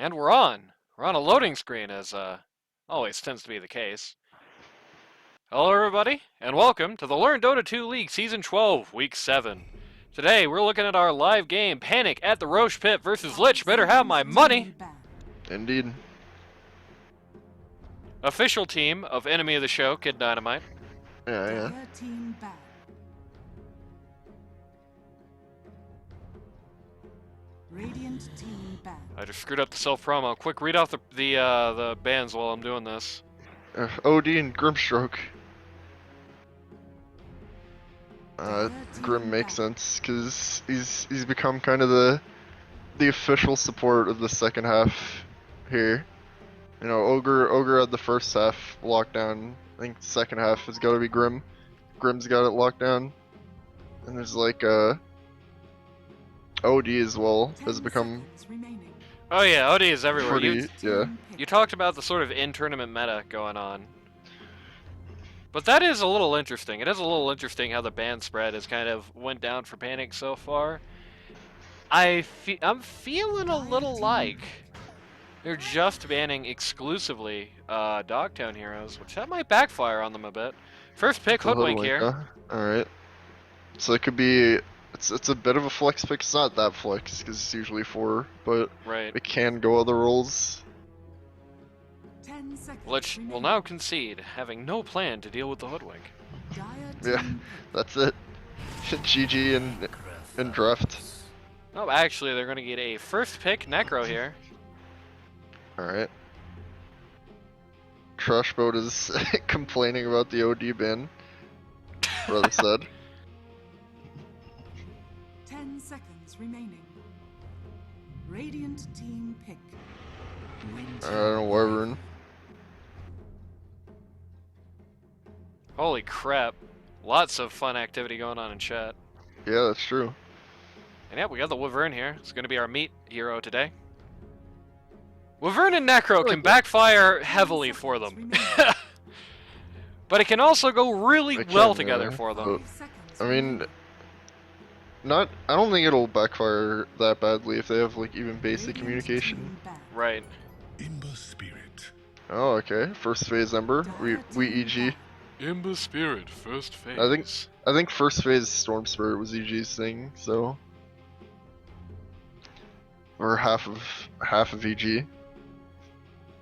And we're on. We're on a loading screen, as always tends to be the case. Hello, everybody, and welcome to the Learn Dota 2 League Season 12, Week 7. Today, we're looking at our live game, Panic at the Rosh Pit versus Lich. Better have my money! Indeed. Official team of enemy of the show, Kid Dynamite. Yeah. Radiant team banned. I just screwed up the self-promo. Quick, read off the bans while I'm doing this. OD and Grimstroke. Grim makes sense because he's become kind of the official support of the second half here. You know, Ogre had the first half locked down. I think the second half has got to be Grim. Grim's got it locked down, and there's like OD as well has become Oh yeah, OD is everywhere. yeah. You talked about the sort of in-tournament meta going on. But that is a little interesting. It is a little interesting how the ban spread has kind of went down for Panic so far. I'm feeling a little like they're just banning exclusively Dogtown heroes, which that might backfire on them a bit. First pick, Hoodwink here. Alright. So it could be... It's a bit of a flex pick. It's not that flex, because it's usually 4, but right. It can go other roles. Lich will now concede, having no plan to deal with the Hoodwink. Yeah, that's it. GG and draft. Oh, actually, they're going to get a first pick Necro here. Alright. Trashboat is complaining about the OD ban. Brother said. 10 seconds remaining. Radiant team pick. I don't know, Wyvern. Holy crap. Lots of fun activity going on in chat. Yeah, that's true. And yeah, we got the Wyvern here. It's going to be our meat hero today. Wyvern and Necro can backfire heavily for them. But it can also go really well together for them. I mean, I don't think it'll backfire that badly if they have like even basic communication. Right. Imba Spirit. Oh, okay. First phase Ember. We EG. Imba Spirit, first phase. I think first phase Storm Spirit was EG's thing, so or half of EG.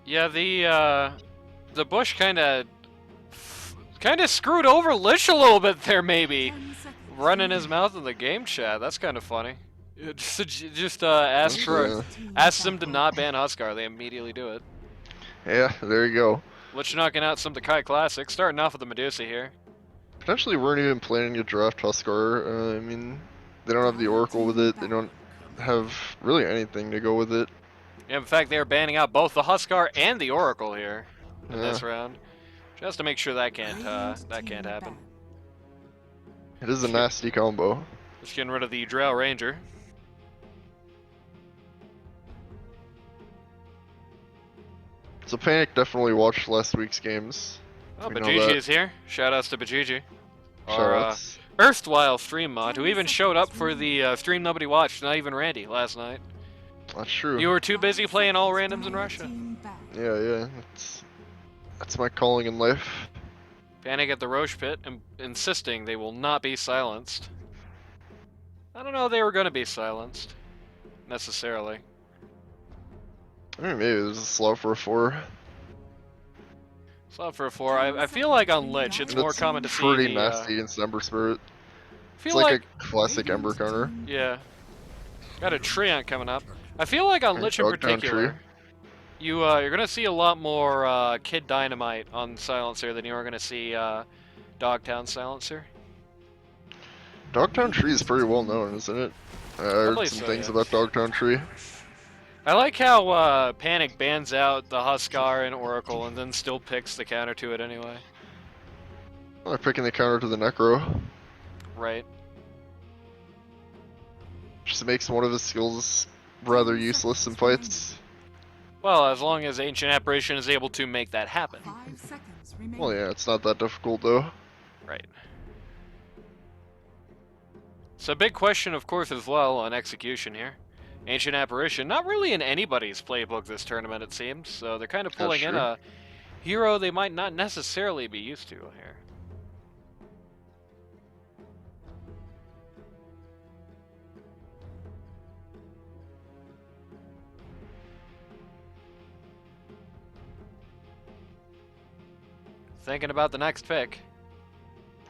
Yeah, the bush kind of screwed over Lich a little bit there, maybe. Running his mouth in the game chat. That's kind of funny. Just ask them to not ban Huskar. They immediately do it. Yeah, there you go. Lich knocking out some Takai Classic. Starting off with the Medusa here. Potentially weren't even planning to draft Huskar. I mean, they don't have the Oracle with it. They don't have really anything to go with it. Yeah, in fact, they are banning out both the Huskar and the Oracle here in this round, just to make sure that can't happen. It is a nasty combo. Just getting rid of the Drow Ranger. So Panic definitely watched last week's games. Oh, Bajiji is here. Shoutouts to Bajiji. Our Shoutouts. erstwhile stream mod, who even showed up for the stream nobody watched, not even Randy, last night. That's true. You were too busy playing all randoms in Russia. Yeah. That's my calling in life. Panic at the Rosh Pit, insisting they will not be silenced. I don't know they were going to be silenced, necessarily. I mean, maybe there's a slot for a 4. Slot for a 4. I feel like on Lich, it's more common to see pretty nasty against Ember Spirit. Feel it's like a classic Ember counter. Yeah. Got a Treant coming up. I feel like on Lich in particular, you're gonna see a lot more Kid Dynamite on Silencer than you are gonna see Dogtown Silencer. Dogtown Tree is pretty well known, isn't it? I heard some things about Dogtown Tree. I like how Panic bans out the Huskar and Oracle and then still picks the counter to it anyway. Well, they're picking the counter to the Necro. Right. Just makes one of his skills rather useless in fights. Well, as long as Ancient Apparition is able to make that happen. Well, yeah, it's not that difficult though. Right. So big question, of course, as well on execution here. Ancient Apparition, not really in anybody's playbook this tournament, it seems. So they're kind of pulling in true. a hero they might not necessarily be used to here. Thinking about the next pick.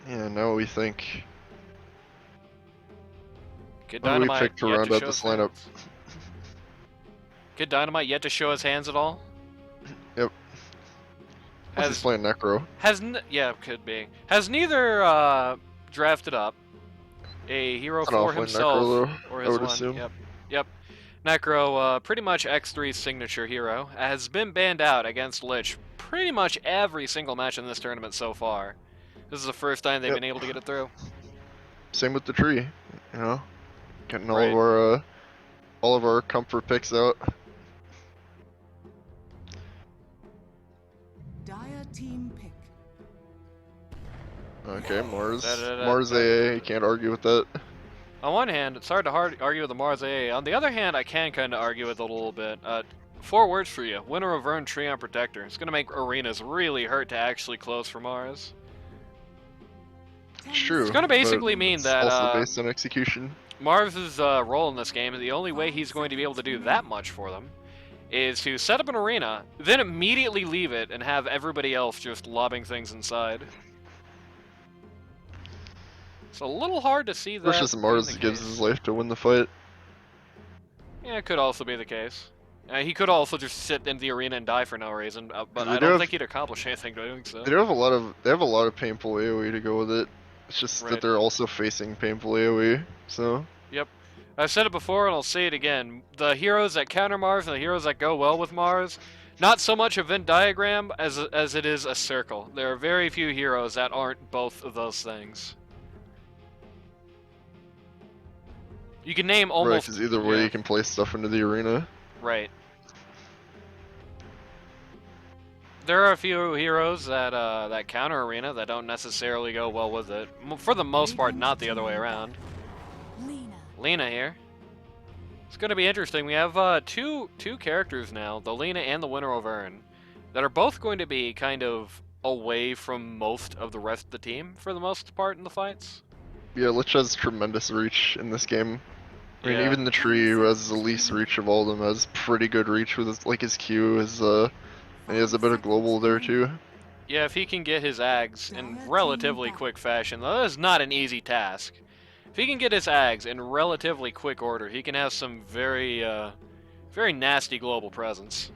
Yeah, now we think. Kid What do we Dynamite pick to yet round to out show this his lineup? hands. Kid Dynamite yet to show his hands at all. Yep. Plus he's playing Necro. Yeah, could be. Has neither drafted up a hero An for offline himself Necro, though, or I his would one. assume. Yep. Necro, pretty much X3's signature hero, has been banned out against Lich pretty much every single match in this tournament so far. This is the first time they've been able to get it through. Same with the tree, you know, getting Right. all of our comfort picks out. Dire team pick. Okay, Mars. Da-da-da-da. Mars AA, you can't argue with that. On one hand, it's hard to argue with the Mars AA. On the other hand, I can kind of argue with it a little bit. 4 words for you. Winner of Vern, Treon Protector. It's going to make arenas really hurt to actually close for Mars. It's true. It's going to basically but mean it's that also based on execution. Mars' role in this game, the only way he's going to be able to do that much for them, is to set up an arena, then immediately leave it and have everybody else just lobbing things inside. It's a little hard to see that. Versus Mars being the gives case. his life to win the fight. Yeah, it could also be the case. He could also just sit in the arena and die for no reason, but They I do don't have- think he'd accomplish anything doing so. They have a lot of painful AoE to go with it. It's just Right. that they're also facing painful AoE. So Yep. I've said it before and I'll say it again. The heroes that counter Mars and the heroes that go well with Mars, not so much a Venn diagram as it is a circle. There are very few heroes that aren't both of those things. You can name right, almost... because either way yeah, you can place stuff into the arena. right. There are a few heroes that that counter arena that don't necessarily go well with it. For the most part, not the other way around. Lena here. It's going to be interesting. We have two characters now, the Lena and the Winter of Vern, that are both going to be kind of away from most of the rest of the team for the most part in the fights. Yeah, Lich has tremendous reach in this game. I mean, Yeah. even the tree, who has the least reach of all of them, has pretty good reach with his Q, and he has a bit of global there too. Yeah, if he can get his Ags in relatively quick fashion, though that is not an easy task. If he can get his Ags in relatively quick order, he can have some very nasty global presence.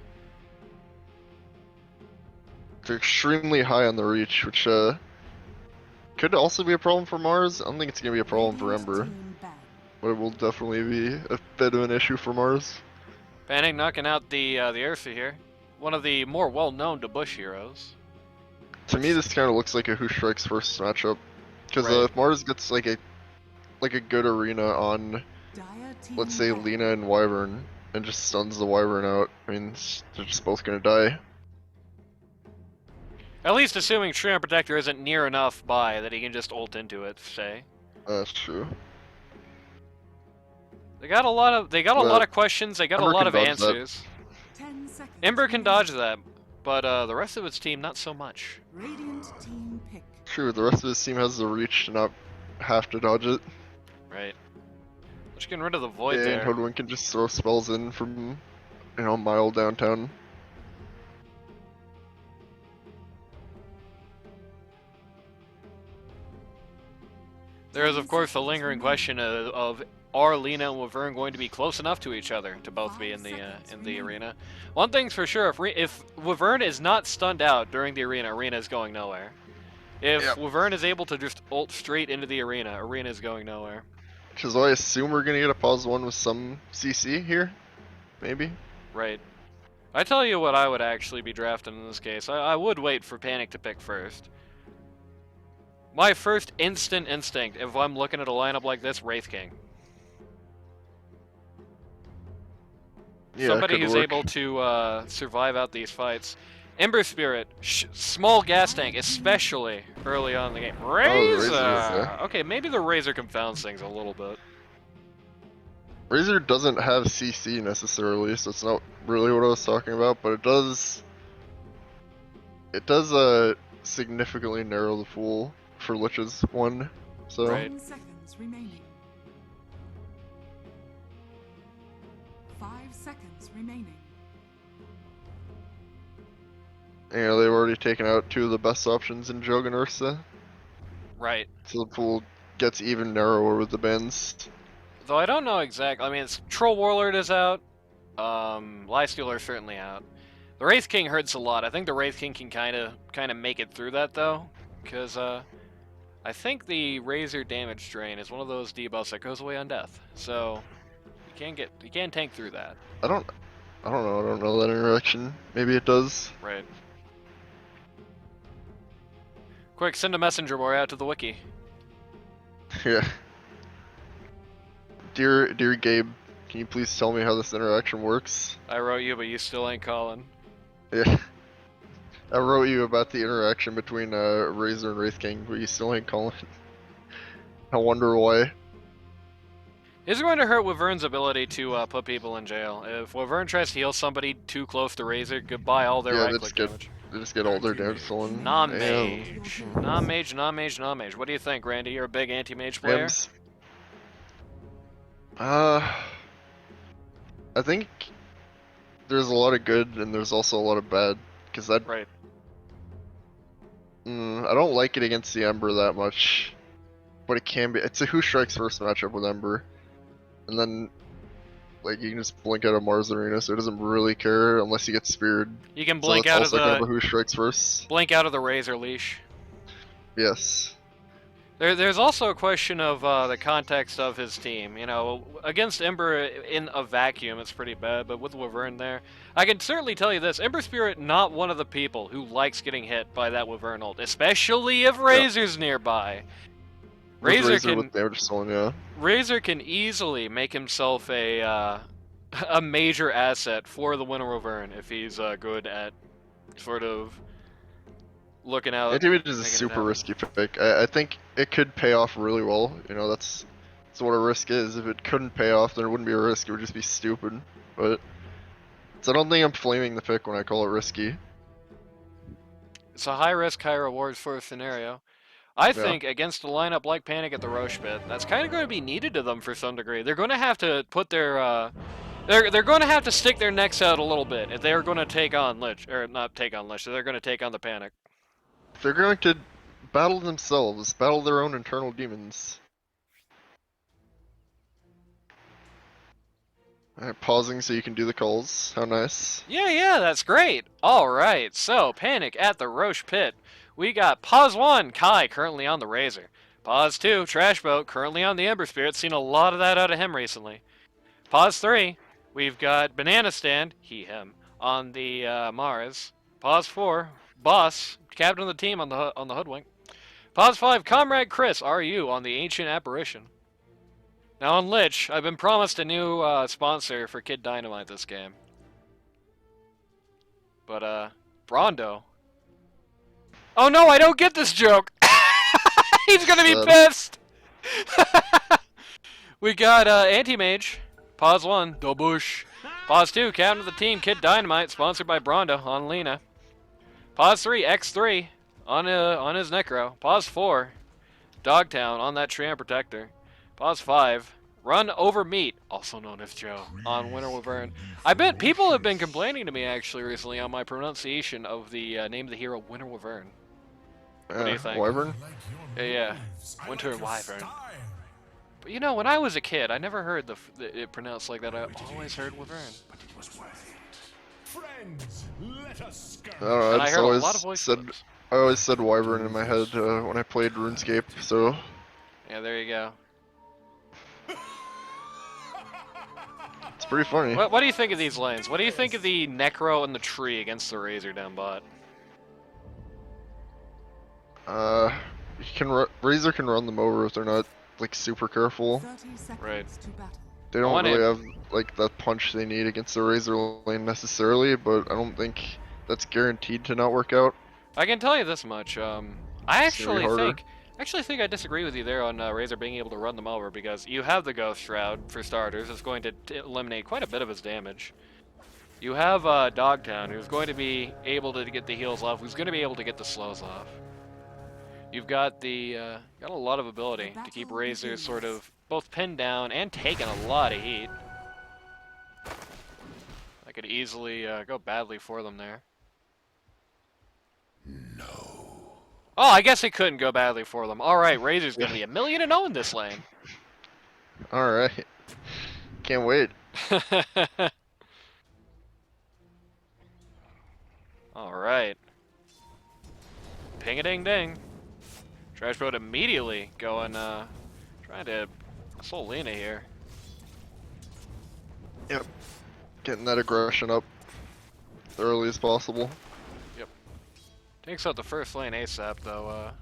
They're extremely high on the reach, which could also be a problem for Mars. I don't think it's gonna be a problem for Ember, but it will definitely be a bit of an issue for Mars. Panic knocking out the Ursa here, one of the more well-known to Bush heroes. To me, this kind of looks like a Who Strikes First matchup, because Right. if Mars gets like a good arena on, let's say, Lena and Wyvern, and just stuns the Wyvern out, I mean, they're just both gonna die. At least assuming Treon Protector isn't near enough by that he can just ult into it, say. That's true. They got a lot of questions, they got Ember a lot can of dodge that. answers. Ember can dodge that, but the rest of its team not so much. Radiant team pick. True, the rest of his team has the reach to not have to dodge it. Right. Just getting rid of the void Yeah, and there. Hoodwink can just throw spells in from, a mile downtown. There is, of course, the lingering question of are Lena and Wyvern going to be close enough to each other to both be in the arena? One thing's for sure: if Wyvern is not stunned out during the arena is going nowhere. If Wyvern is able to just ult straight into the arena is going nowhere. Because I assume we're gonna get a pause one with some CC here, maybe. Right. I tell you what I would actually be drafting in this case. I would wait for Panic to pick first. My first instant instinct, if I'm looking at a lineup like this, Wraith King. Yeah, Somebody could who's work. able to survive out these fights. Ember Spirit, small gas tank, especially early on in the game. Razor! Razor, yeah. Okay, maybe the Razor confounds things a little bit. Razor doesn't have CC necessarily, so it's not really what I was talking about, but it does significantly narrow the pool for Lich's one. So Right. 10 seconds remaining. 5 seconds remaining. you know, they've already taken out two of the best options in Jug and Ursa, Right. so the pool gets even narrower with the bans. Though I don't know exactly. I mean, it's Troll Warlord is out. Lifestealer is certainly out. The Wraith King hurts a lot. I think the Wraith King can kind of make it through that though, because I think the Razor damage drain is one of those debuffs that goes away on death. So you can tank through that. I don't know. I don't know that interaction. Maybe it does. Right. Quick, send a messenger boy out to the wiki. Yeah. Dear Gabe, can you please tell me how this interaction works? I wrote you, but you still ain't calling. Yeah. I wrote you about the interaction between Razor and Wraith King, but you still ain't calling. I wonder why. Is it going to hurt Wyvern's ability to put people in jail? If Wyvern tries to heal somebody too close to Razor, goodbye all their Yeah, right-click damage. they just get all their damage stolen. Non-mage. Non-mage, non-mage, non-mage. What do you think, Randy? You're a big anti-mage player? Rams. I think there's a lot of good and there's also a lot of bad, because that Right. I don't like it against the Ember that much, but it can be. It's a who strikes first matchup with Ember, and then like you can just blink out of Mars Arena, so it doesn't really care unless you get speared. You can So blink that's out of also kind of a the who strikes first. Razor leash. Yes. There's also a question of the context of his team. You know, against Ember in a vacuum, it's pretty bad, but with Wyvern there, I can certainly tell you this: Ember Spirit, not one of the people who likes getting hit by that Wyvern ult, especially if Razor's nearby. With Razor can with damage stolen, yeah. Razor can easily make himself a a major asset for the Winter Wyvern if he's good at sort of looking out. Anti-mage is a making it super happen. risky pick. I think it could pay off really well. You know, that's what a risk is. If it couldn't pay off, then it wouldn't be a risk. It would just be stupid. But so I don't think I'm flaming the pick when I call it risky. It's a high risk, high reward sort of scenario. I Yeah. think against a lineup like Panic at the Rosh pit, that's kind of going to be needed to them for some degree. They're going to have to put their they're going to have to stick their necks out a little bit if they're going to take on Lich, or not take on Lich. They're going to take on the Panic. They're going to battle themselves, battle their own internal demons. Alright, pausing so you can do the calls. How nice. Yeah, that's great. All right, so Panic at the Rosh pit. We got Pause 1, Kai, currently on the Razor. Pause 2, Trash Boat, currently on the Ember Spirit. Seen a lot of that out of him recently. Pause 3, we've got Banana Stand, him, on the Mars. Pause 4, Boss, captain of the team on the Hoodwink. Pause 5, Comrade Chris, RU, on the Ancient Apparition. Now on Lich, I've been promised a new sponsor for Kid Dynamite this game. But, Brondo. Oh no, I don't get this joke! He's gonna be pissed! We got, Anti-Mage. Pause 1, Dobush. Pause 2, captain of the team, Kid Dynamite, sponsored by Brondo, on Lena. Pause 3, X3, on his Necro. Pause 4, Dogtown, on that Treant Protector. Pause 5, Run Over Meat, also known as Joe, on Winter Wyvern. I bet people have been complaining to me, actually, recently on my pronunciation of the name of the hero, Winter Wyvern. What do you think? Wyvern? Yeah, Winter Wyvern. But you know, when I was a kid, I never heard it pronounced like that. I always heard Wyvern. Friends, let us go. I don't know, And I I just heard a always lot of voice said clips. I always said Wyvern in my head when I played RuneScape, so Yeah, there you go. it's pretty funny. What do you think of these lanes? What do you think of the Necro and the tree against the Razor down bot? Razor can run them over if they're not like super careful. 30 seconds Right. to battle. They don't One really in. have like that punch they need against the Razor lane necessarily, but I don't think that's guaranteed to not work out. I can tell you this much. I It's gonna be actually harder. Actually, I think I disagree with you there on Razor being able to run them over, because you have the Ghost Shroud, for starters. It's going to eliminate quite a bit of his damage. You have Dogtown, who's going to be able to get the heals off, who's going to be able to get the slows off. You've got got a lot of ability to keep Razor sort of both pinned down and taking a lot of heat. I could easily go badly for them there. No. Oh, I guess it couldn't go badly for them. Alright, Razor's going to be 1,000,000-0 in this lane. Alright. Can't wait. Alright. Ping-a-ding-ding. Trash Boat immediately going, trying to soul Lena here. Yep. Getting that aggression up as early as possible. Yep. Takes out the first lane ASAP, though,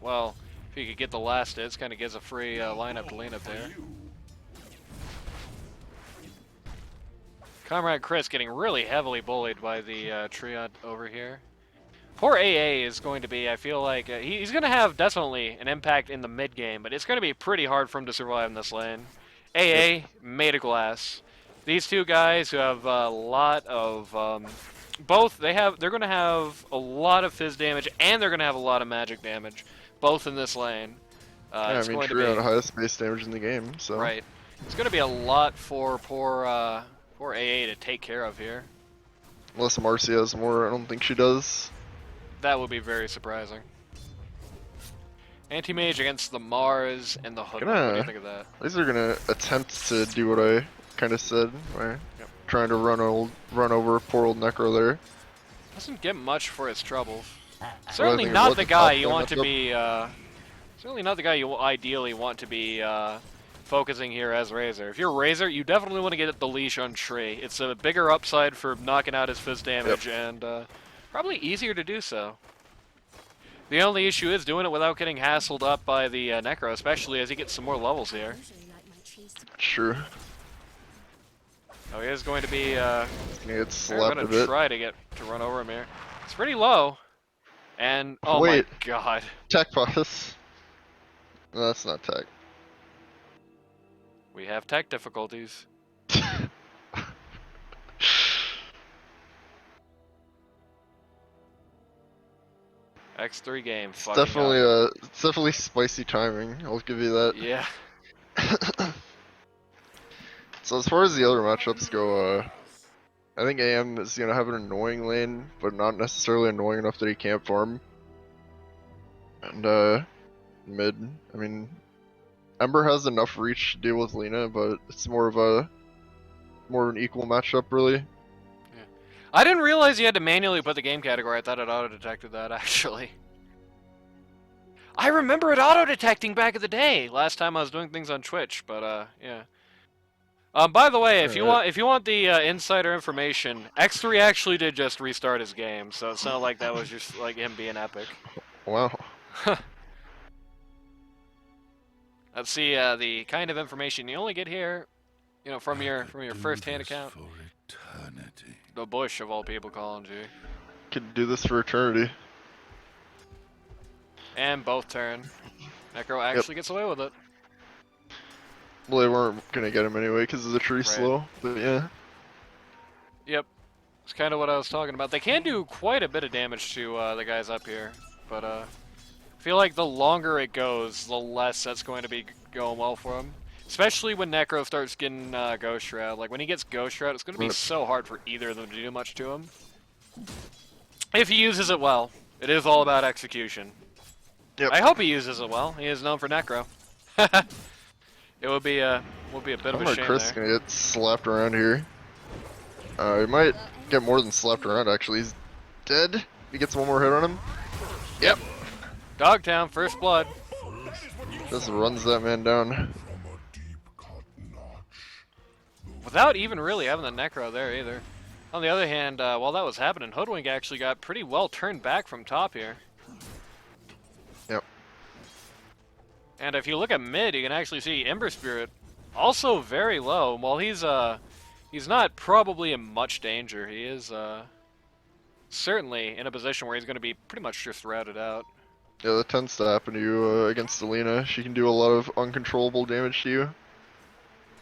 well, if he could get the last hits, kind of gives a free lineup to Lena there. Comrade Chris getting really heavily bullied by the Triad over here. Poor AA is going to be, I feel like, he's going to have definitely an impact in the mid game, but it's going to be pretty hard for him to survive in this lane. AA, made of glass. These two guys who have a lot of, they're going to have a lot of fizz damage, and they're going to have a lot of magic damage, both in this lane. Yeah, I mean, Triad highest base damage in the game, so. Right. It's going to be a lot for poor AA to take care of here. Unless Marcy has more, I don't think she does. That would be very surprising. Anti-Mage against the Mars and the Hood. What do you think of that? These are gonna attempt to do what I kind of said, by trying to run over poor old Necro there. Doesn't get much for his troubles. Certainly not the guy you want to be. Certainly not the guy you ideally want to be focusing here as Razor. If you're Razor, you definitely want to get the leash on Tree. It's a bigger upside for knocking out his fizz damage, and probably easier to do so. The only issue is doing it without getting hassled up by the Necro, especially as he gets some more levels here. True. Oh, he is going to be. Gonna get slapped a bit. Going to try to run over him here. It's pretty low, and oh Wait. my god. Tech pause. No, that's not tech. We have tech difficulties. X3 game. It's definitely spicy timing. I'll give you that. Yeah. So as far as the other matchups go, I think AM is gonna have an annoying lane, but not necessarily annoying enough that he can't farm. And mid, I mean, Ember has enough reach to deal with Lena, but it's more of an equal matchup, really. I didn't realize you had to manually put the game category. I thought it auto-detected that, actually. I remember it auto-detecting back in the day, last time I was doing things on Twitch, but, yeah. By the way, if you want the insider information, X3 actually did just restart his game, so it's not like that was just like him being epic. Wow. Let's see the kind of information you only get here, you know, from your first-hand account. The Bush of all people, calling you. Could do this for eternity. And both turn. Necro actually gets away with it. Well, they weren't gonna get him anyway because of the tree slow, but yeah. Yep. It's kind of what I was talking about. They can do quite a bit of damage to the guys up here, but I feel like the longer it goes, the less that's going to be going well for him. Especially when Necro starts getting Ghost Shroud. Like, when he gets Ghost Shroud, it's going to be so hard for either of them to do much to him. If he uses it well. It is all about execution. Yep. I hope he uses it well. He is known for Necro. It would be a bit of a shame Chris there. gonna get slapped around here. He might get more than slapped around, actually. He's dead. He gets one more hit on him. Yep. Dogtown, first blood. Just runs that man down. Without even really having the Necro there either. On the other hand, while that was happening, Hoodwink actually got pretty well turned back from top here. Yep. And if you look at mid, you can actually see Ember Spirit also very low. While he's not probably in much danger, he is certainly in a position where he's going to be pretty much just routed out. Yeah, that tends to happen to you against Alina. She can do a lot of uncontrollable damage to you.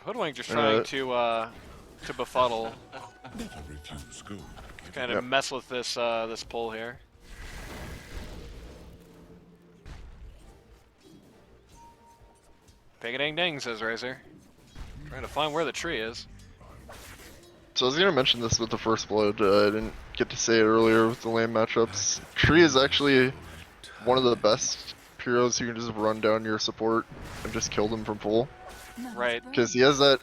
Hoodwink just trying to befuddle, Never refuse gold. kind of Yep. mess with this this pull here. Ping a ding ding, says Razor. Trying to find where the tree is. So I was gonna mention this with the first blood. I didn't get to say it earlier with the lane matchups. Tree is actually one of the best heroes who can just run down your support and just kill them from full. Right. Because he has that,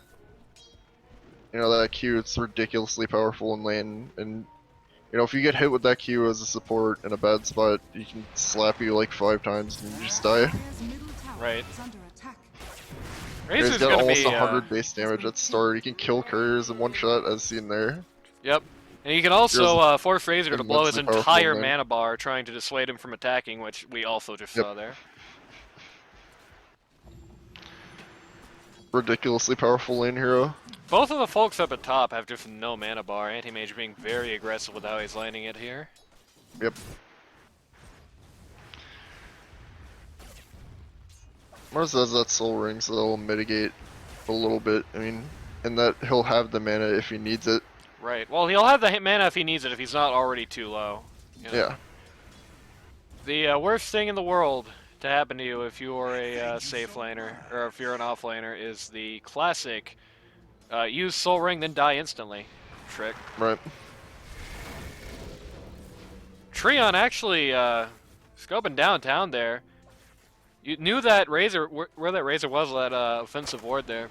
that Q. It's ridiculously powerful in lane, and if you get hit with that Q as a support in a bad spot, he can slap you like 5 times and you just die. Right. He's Razor's got gonna almost be 100 base damage at start. He can kill couriers in one shot, as seen there. Yep. And you can also force Razor to blow his immensely powerful entire lane. mana bar trying to dissuade him from attacking, which we also just saw there. Ridiculously powerful lane hero. Both of the folks up at top have just no mana bar. Anti-Mage being very aggressive with how he's landing it here. Yep. Mars has that soul ring, so that'll mitigate a little bit. I mean, and that he'll have the mana if he needs it. Right. Well, he'll have the mana if he needs it, if he's not already too low. You know? Yeah. The worst thing in the world to happen to you if you are a safe laner, or if you're an off laner, is the classic use Soul Ring then die instantly trick. Right. Treon actually scoping downtown there. You knew that Razor, where that Razor was, that offensive ward there.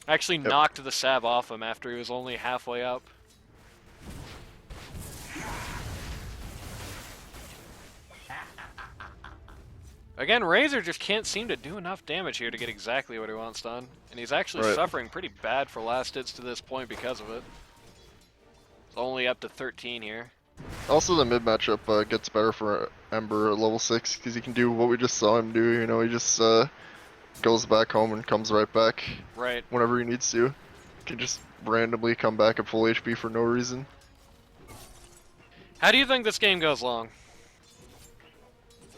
Actually knocked the Sav off him after he was only halfway up. Again, Razor just can't seem to do enough damage here to get exactly what he wants done. And he's actually suffering pretty bad for last hits to this point because of it. It's only up to 13 here. Also, the mid matchup gets better for Ember at level 6 because he can do what we just saw him do. He just goes back home and comes right back. Right. Whenever he needs to. Can just randomly come back at full HP for no reason. How do you think this game goes long?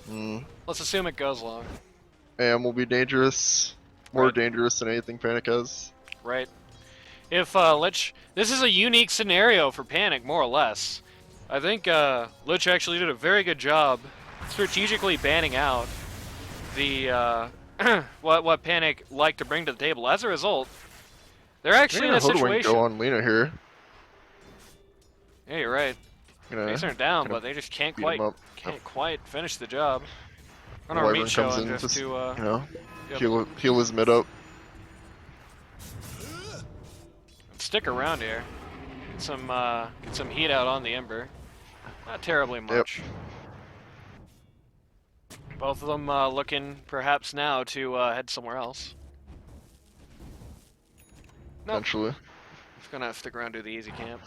Hmm. Let's assume it goes long. AM will be dangerous. More dangerous than anything Panic has. Right. If Lich, this is a unique scenario for Panic, more or less. I think Lich actually did a very good job strategically banning out the what Panic like to bring to the table. As a result, they're actually in a situation. Go on Lena here. Yeah, you're right. Base aren't down, but they just can't quite finish the job. On our meat show, just to heal his mid up. Stick around here. Get some heat out on the Ember. Not terribly much. Both of them looking perhaps now to head somewhere else. Nope. Eventually. Just gonna stick around to the easy camp.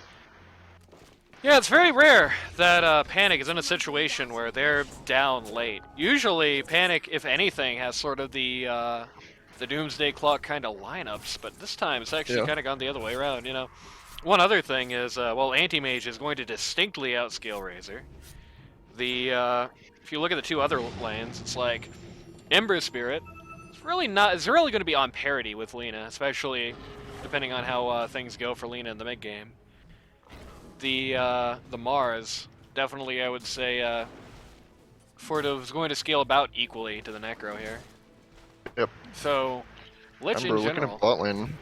Yeah, it's very rare that Panic is in a situation where they're down late. Usually, Panic, if anything, has sort of the Doomsday Clock kind of lineups, but this time it's actually kind of gone the other way around, One other thing is, Anti-Mage is going to distinctly outscale Razor. If you look at the two other lanes, it's like Ember Spirit. It's really going to be on parity with Lina, especially depending on how things go for Lina in the mid game. The Mars definitely, I would say, is going to scale about equally to the Necro here. Yep. So, Lich Ember in general. looking at bot lane.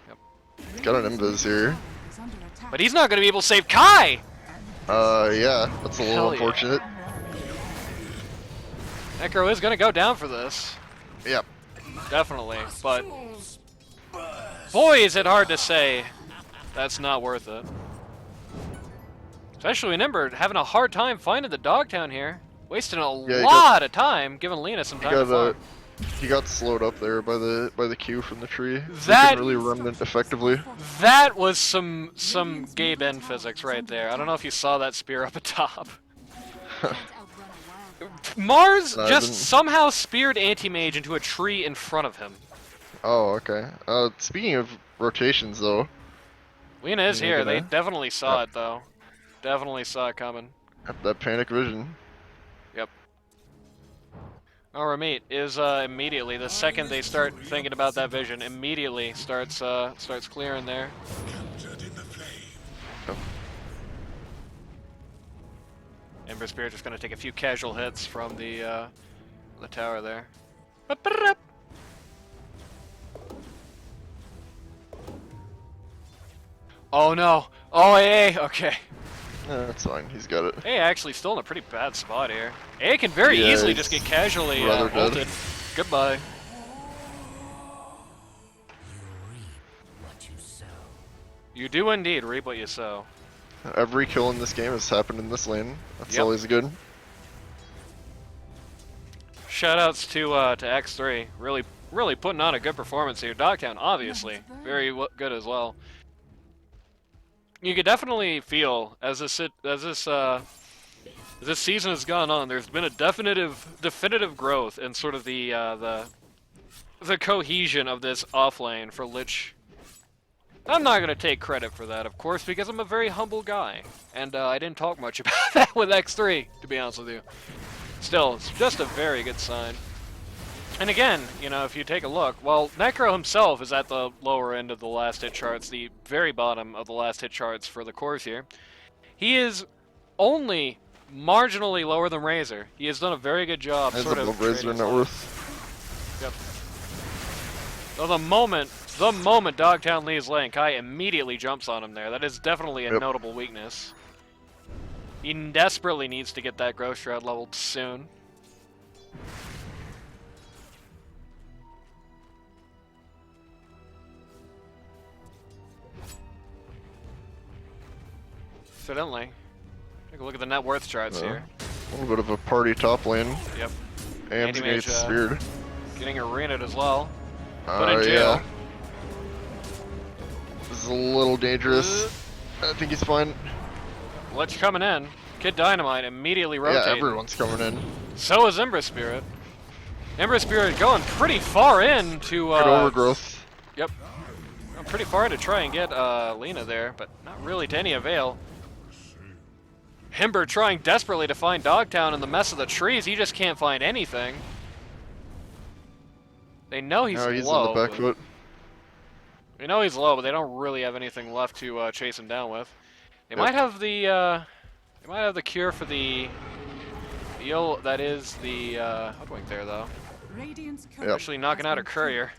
Yep. He's got an Invis here. But he's not going to be able to save Kai! Yeah, that's a little unfortunate. Necro is going to go down for this. Yep. Definitely, but boy, is it hard to say that's not worth it. Especially when Ember having a hard time finding the Dogtown here. Wasting a lot of time, giving Lina some time to farm. He got slowed up there by the Q from the tree. That he can really run it effectively. That was some Gabe N physics right there. I don't know if you saw that spear up atop. Mars just somehow speared Anti-Mage into a tree in front of him. Oh, okay. Speaking of rotations, though. Lina is here. They definitely saw it, though. Definitely saw it coming. That Panic vision. Yep. Our meat is immediately the second they start thinking about that vision, immediately starts clearing there. Captured in the flame. Yep. Ember Spirit just gonna take a few casual hits from the tower there. Oh no! Oh AA! Okay. That's fine. He's got it. AA actually still in a pretty bad spot here. AA can very Yeah, easily he's just get casually rather dead. ulted. Goodbye. You do indeed reap what you sow. Every kill in this game has happened in this lane. That's Yep. always good. Shoutouts to X3, really putting on a good performance here. Dogtown, obviously, very good as well. You could definitely feel as this season has gone on, there's been a definitive growth in sort of the cohesion of this offlane for Lich. I'm not gonna take credit for that, of course, because I'm a very humble guy, and I didn't talk much about that with X3, to be honest with you. Still, it's just a very good sign. And again, you know, if you take a look, well, Necro himself is at the lower end of the last hit charts, the very bottom of the last hit charts for the cores here. He is only marginally lower than Razor. He has done a very good job That's sort of above Razor trading net his worth. Yep. So the moment Dogtown leaves lane, Kai immediately jumps on him there. That is definitely a notable weakness. He desperately needs to get that growth shroud leveled soon. Incidentally, take a look at the net worth charts here. A little bit of a party top lane. Yep. And he Anti-mage, gets speared. Getting arena'd as well. Put in jail. Yeah. This is a little dangerous. I think he's fine. Lich coming in. Kid Dynamite immediately rotating. Yeah, everyone's coming in. So is Ember Spirit. Ember Spirit going pretty far in to Good overgrowth. Yep. Going pretty far in to try and get Lena there, but not really to any avail. Ember trying desperately to find Dogtown in the mess of the trees. He just can't find anything. They know he's No, he's low. on the back foot. They know he's low, but they don't really have anything left to chase him down with. They might have the cure for the ill that is the hoodwink there though. Actually knocking out a courier.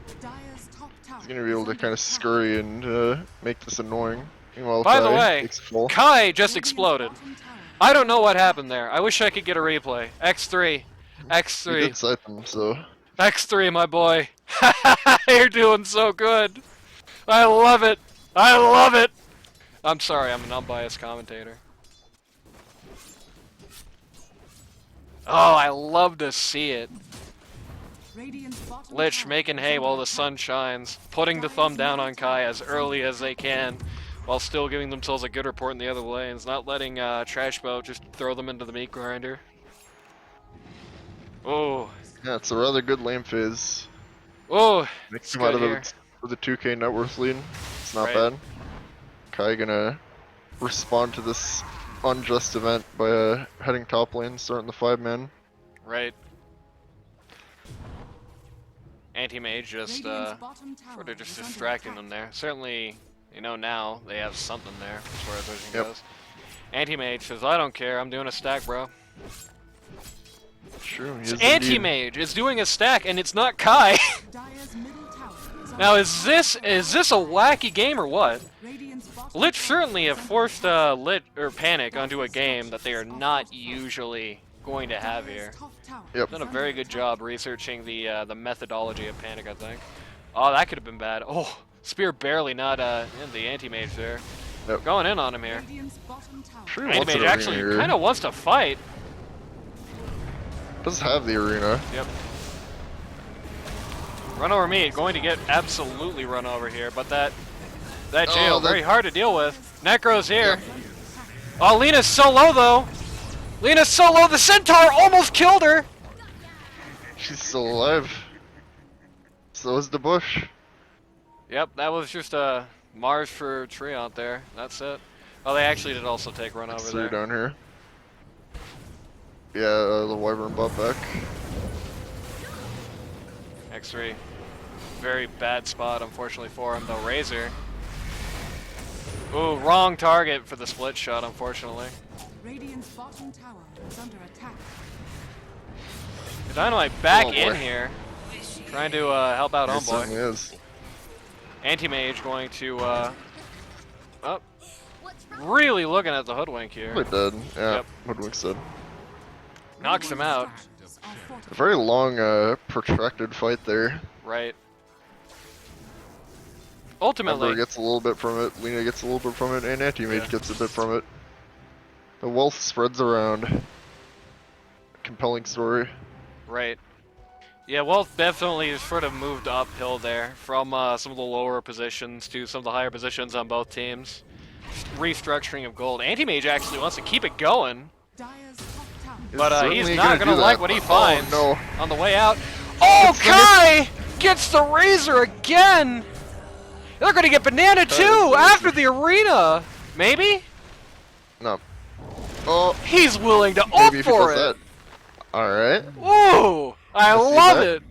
He's gonna be able to kind of scurry and make this annoying. Meanwhile, By the Kai way, takes full. Kai just exploded. I don't know what happened there. I wish I could get a replay. X3. He X3. did sight them, so. X3, my boy. You're doing so good. I love it. I love it. I'm sorry, I'm an unbiased commentator. Oh, I love to see it. Lich making hay while the sun shines, putting the thumb down on Kai as early as they can, while still giving themselves a good report in the other lanes, not letting Trash Boat just throw them into the meat grinder. Oh. Yeah, it's a rather good lane phase. Oh, Makes it's him out good of here. it with a 2k net worth lead. It's not Right. bad. Kai gonna respond to this unjust event by heading top lane, starting the 5-man. Right. Anti-mage just sort of just distracting them there. Certainly, you know, now they have something there as far as vision Yep. goes. Anti-mage says, I don't care, I'm doing a stack, bro. True, he So is indeed. Anti-mage is doing a stack and it's not Kai. Now is this a wacky game or what? Lich certainly have forced Panic onto a game that they are not usually going to have here. Yep. Done a very good job researching the methodology of Panic, I think. Oh, that could have been bad. Oh, Spear barely not in the Anti-Mage there. Yep. Going in on him here. Sure he wants Anti-Mage an actually arena here. kind of wants to fight. Does have the arena. Yep. Run over me, going to get absolutely run over here, but that jail, very hard to deal with. Necro's here. Oh, Lena's so low though. Lena's so low, the Centaur almost killed her. She's still alive. So is the bush. Yep, that was just a Mars for Treant there. That's it. Oh, they actually did also take run over Three there. down here. Yeah, the Wyvern bought back. X3. Very bad spot, unfortunately, for him, though. Razor. Ooh, wrong target for the split shot, unfortunately. Radiant's bottom tower is under attack. The Dynamite back Oh, in boy. here, trying to help out It certainly Homeboy. is. Anti-Mage going to, oh, really looking at the Hoodwink here. Probably dead. Yeah, Yep. Hoodwink's dead. Knocks him out. Structures are A fortified. very long, protracted fight there. Right. Ember Ultimately, gets a little bit from it, Lena gets a little bit from it, and Anti-Mage Yeah. gets a bit from it. The wealth spreads around. Compelling story. right. Yeah, Wealth definitely has sort of moved uphill there from some of the lower positions to some of the higher positions on both teams. Restructuring of gold. Anti-Mage actually wants to keep it going, Dyer's top tower. but he's certainly not gonna gonna do like that. what he Oh, finds no. on the way out. Oh, It's gonna- Kai gets the Razor again! They're gonna get Banana Kai too is the after Razor. the arena! Maybe? No. Oh, He's willing to maybe opt if he for does it! that. Alright. Ooh! I see love that. it!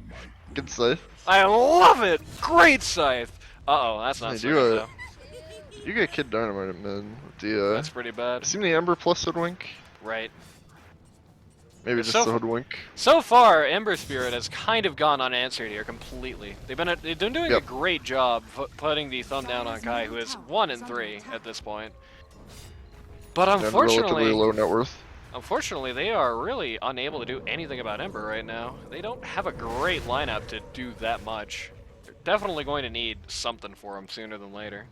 Good scythe. I love it! Great scythe! Uh-oh, that's not They so do good it. though. You get Kid Dynamite, man. The, That's pretty bad. seen the Ember plus Hoodwink? Right. Maybe Yeah, just so the fa- Hoodwink. So far, Ember Spirit has kind of gone unanswered here completely. They've been doing a Yep. great job putting the thumb down on Kai, who is 1 and 3 at this point. But And relatively unfortunately, low net worth. they are really unable to do anything about Ember right now. They don't have a great lineup to do that much. They're definitely going to need something for him sooner than later.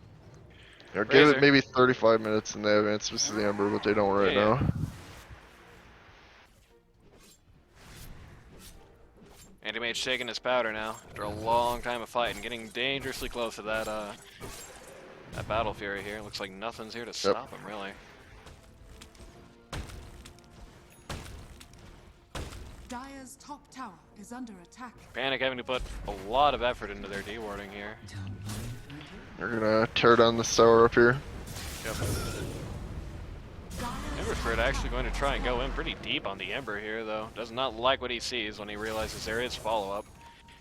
You know, give Razor. it maybe 35 minutes and they have answers to the Ember, but they don't right Yeah, yeah. now. Anti-Mage taking his powder now after a long time of fighting, getting dangerously close to that that Battle Fury here. Looks like nothing's here to stop him, really. Dyer's top tower is under attack. Panic having to put a lot of effort into their D-warding here. They're gonna tear down this tower up here. Yep. Ember Spirit actually going to try and go in pretty deep on the Ember here, though. Does not like what he sees when he realizes there is follow-up.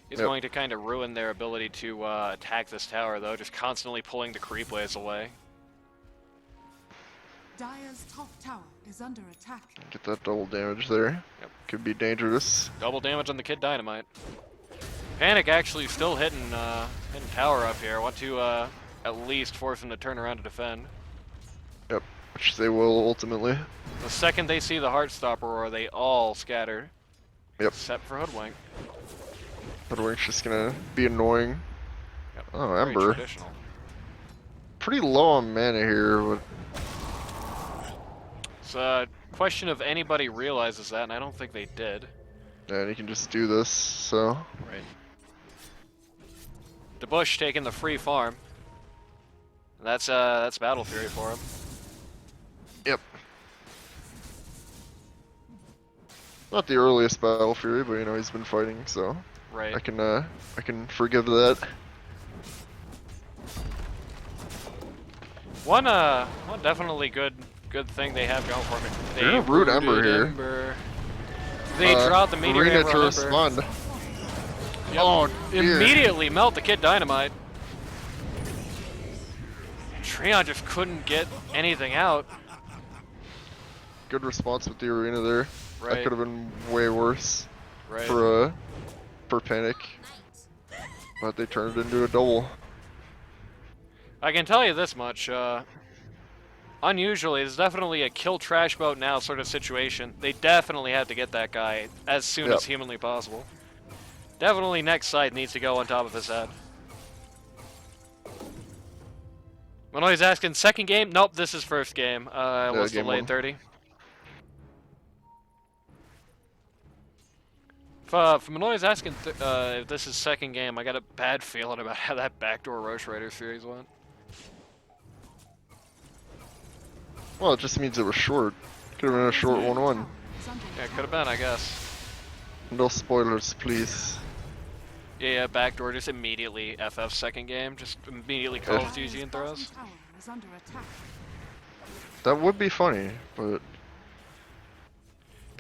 He's Yep. going to kind of ruin their ability to attack this tower, though, just constantly pulling the creep waves away. Dyer's top tower is under attack. Get that double damage there. Yep. Could be dangerous. Double damage on the Kid Dynamite. Panic actually still hitting tower up here. Want to at least force him to turn around to defend. Yep. Which they will ultimately. The second they see the Heartstopper roar, they all scatter. Yep. Except for Hoodwink. Hoodwink's just gonna be annoying. Yep. Oh, Very Ember. traditional. Pretty low on mana here, but It's a question of anybody realizes that, and I don't think they did. and he can just do this, so. Right. The Bush taking the free farm. That's Battle Fury for him. Yep. Not the earliest Battle Fury, but you know, he's been fighting, so. Right. I can forgive that. One definitely good thing they have going for me. They They're gonna root Ember rooted here. Ember. They draw the meteor Arena hammer to on respond. Ember. Yep. Oh, dear. Immediately melt the Kid Dynamite. Treon just couldn't get anything out. Good response with the arena there. Right. That could have been way worse Right. for Panic. But they turned it into a double. I can tell you this much. Unusually, it's definitely a kill trash boat now sort of situation. They definitely had to get that guy as soon Yep. as humanly possible. Definitely next side needs to go on top of his head. Manoy's asking second game? Nope, this is first game. Was game delayed one. 30. If Manoy's asking if this is second game, I got a bad feeling about how that backdoor Rosh Rider series went. Well, it just means it was short. Could have been a short 1-1. Yeah, could have been, I guess. No spoilers, please. Yeah, backdoor just immediately FF second game, just immediately Call of Duty and throws. Tower is under attack. That would be funny, but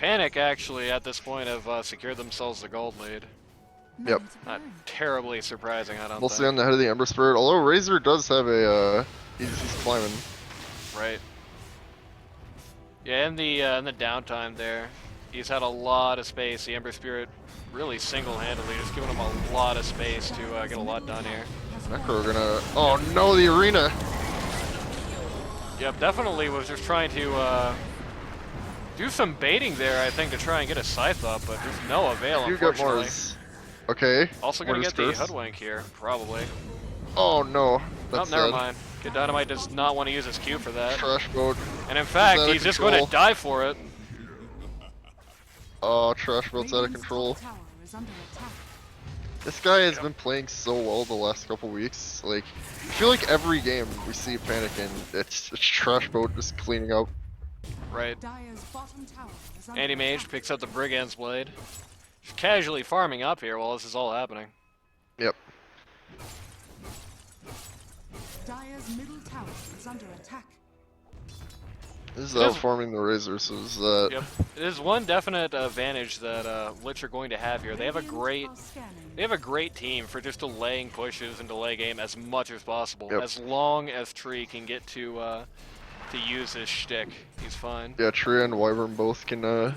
Panic actually at this point have secured themselves the gold lead. Yep. Not terribly surprising, I don't Mostly think. on the head of the Ember Spirit, although Razor does have a, he's climbing. Right. Yeah, in the downtime there, he's had a lot of space. The Ember Spirit really single-handedly just giving him a lot of space to get a lot done here. Necro gonna, oh no, the arena! Yep, definitely was just trying to do some baiting there, I think, to try and get a scythe up, but just no avail, You got unfortunately. Mars. Okay. Also gonna Mars get the curse. hoodwink here, probably. Oh no, Oh, that's never sad. mind. Kid Dynamite does not want to use his Q for that. Trash boat. And in fact, out of he's just going control. to die for it. Oh, Trash boat's out of Radiant's control. top tower is under attack. This guy has been playing so well the last couple weeks. Like, I feel like every game we see Panic and it's Trash boat just cleaning up. Right. Dire's bottom tower is under Anti-Mage attack. picks up the Brigand's Blade. Just casually farming up here while this is all happening. Yep. Dire's middle tower is under attack. This is It is- outfarming the Razor, so is that. Yep. There's one definite advantage that Lich are going to have here. They have a great Radiant are scanning. They have a great team for just delaying pushes and delay game as much as possible. Yep. As long as Tree can get to use his shtick, he's fine. Yeah, Tree and Wyvern both can